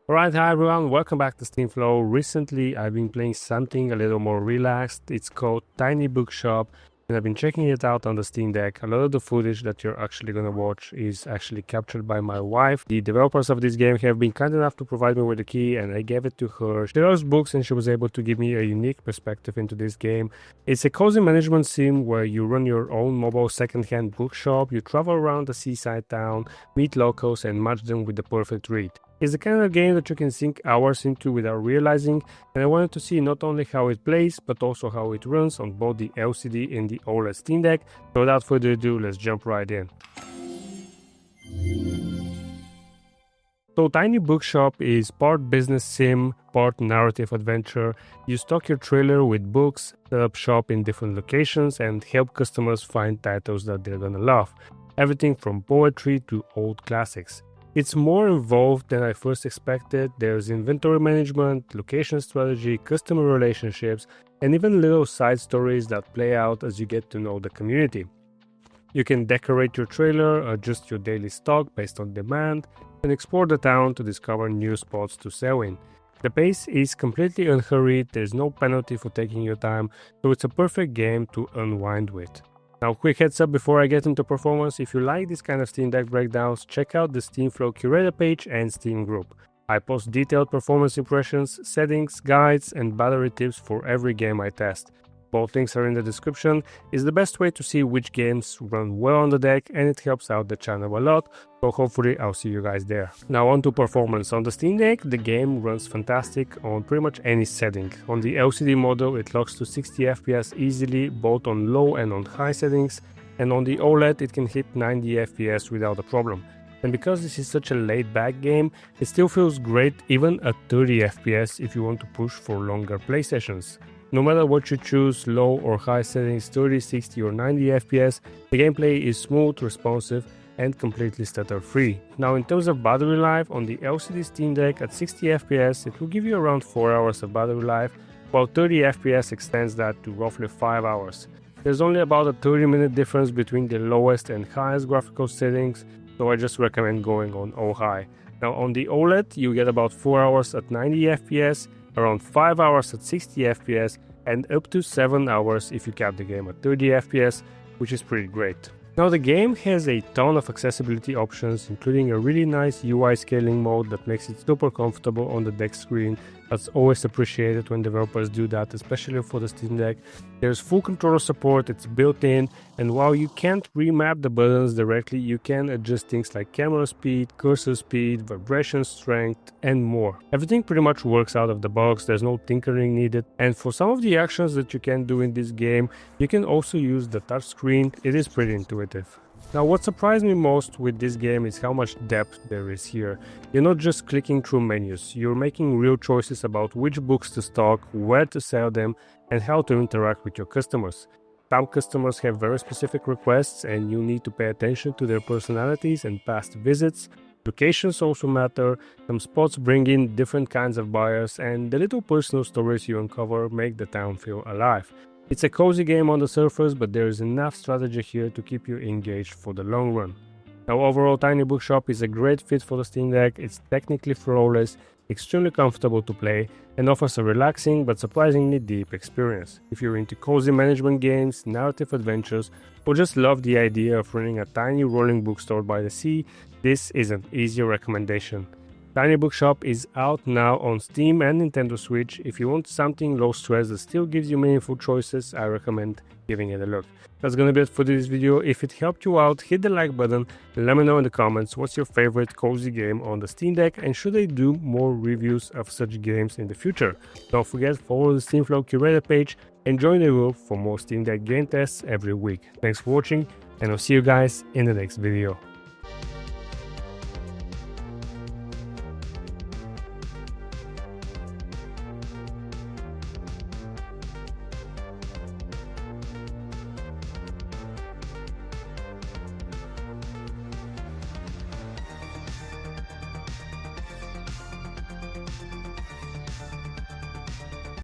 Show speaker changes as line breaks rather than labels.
Alright, hi everyone, welcome back to Steam Flow. Recently I've been playing something a little more relaxed. It's called Tiny Bookshop and I've been checking it out on the Steam Deck. A lot of the footage that you're actually gonna watch is actually captured by my wife. The developers of this game have been kind enough to provide me with the key and I gave it to her. She loves books and she was able to give me a unique perspective into this game. It's a cozy management sim where you run your own mobile second-hand bookshop, you travel around the seaside town, meet locals and match them with the perfect read. It's the kind of game that you can sink hours into without realizing, and I wanted to see not only how it plays, but also how it runs on both the LCD and the OLED Steam Deck. So without further ado, let's jump right in. So Tiny Bookshop is part business sim, part narrative adventure. You stock your trailer with books, set up shop in different locations, and help customers find titles that they're gonna love. Everything from poetry to old classics. It's more involved than I first expected. There's inventory management, location strategy, customer relationships, and even little side stories that play out as you get to know the community. You can decorate your trailer, adjust your daily stock based on demand, and explore the town to discover new spots to sell in. The pace is completely unhurried, there's no penalty for taking your time, so it's a perfect game to unwind with. Now, quick heads up before I get into performance, if you like this kind of Steam Deck breakdowns, check out the Steam Flow Curator page and Steam group. I post detailed performance impressions, settings, guides, and battery tips for every game I test. Both links are in the description. It's the best way to see which games run well on the deck and it helps out the channel a lot, so hopefully I'll see you guys there. Now on to performance. On the Steam Deck, the game runs fantastic on pretty much any setting. On the LCD model, it locks to 60 FPS easily, both on low and on high settings, and on the OLED, it can hit 90 FPS without a problem. And because this is such a laid-back game, it still feels great even at 30 FPS if you want to push for longer play sessions. No matter what you choose, low or high settings, 30, 60 or 90 FPS, the gameplay is smooth, responsive and completely stutter-free. Now in terms of battery life, on the LCD Steam Deck at 60 FPS it will give you around 4 hours of battery life, while 30 FPS extends that to roughly 5 hours. There's only about a 30-minute difference between the lowest and highest graphical settings, so I just recommend going on all high. Now on the OLED you get about 4 hours at 90 FPS, around 5 hours at 60 FPS and up to 7 hours if you cap the game at 30 FPS, which is pretty great. Now the game has a ton of accessibility options, including a really nice UI scaling mode that makes it super comfortable on the deck screen. That's always appreciated when developers do that, especially for the Steam Deck. There's full controller support, it's built in, and while you can't remap the buttons directly, you can adjust things like camera speed, cursor speed, vibration strength, and more. Everything pretty much works out of the box, there's no tinkering needed, and for some of the actions that you can do in this game, you can also use the touchscreen. It is pretty intuitive. Now what surprised me most with this game is how much depth there is here. You're not just clicking through menus, you're making real choices about which books to stock, where to sell them, and how to interact with your customers. Some customers have very specific requests and you need to pay attention to their personalities and past visits. Locations also matter, some spots bring in different kinds of buyers, and the little personal stories you uncover make the town feel alive. It's a cozy game on the surface, but there is enough strategy here to keep you engaged for the long run. Now overall, Tiny Bookshop is a great fit for the Steam Deck. It's technically flawless, extremely comfortable to play, and offers a relaxing but surprisingly deep experience. If you're into cozy management games, narrative adventures, or just love the idea of running a tiny rolling bookstore by the sea, this is an easy recommendation. Tiny Bookshop is out now on Steam and Nintendo Switch. If you want something low stress that still gives you meaningful choices, I recommend giving it a look. That's gonna be it for this video. If it helped you out, hit the like button and let me know in the comments what's your favorite cozy game on the Steam Deck and should I do more reviews of such games in the future. Don't forget, follow the Steam Flow Curator page and join the group for more Steam Deck game tests every week. Thanks for watching and I'll see you guys in the next video.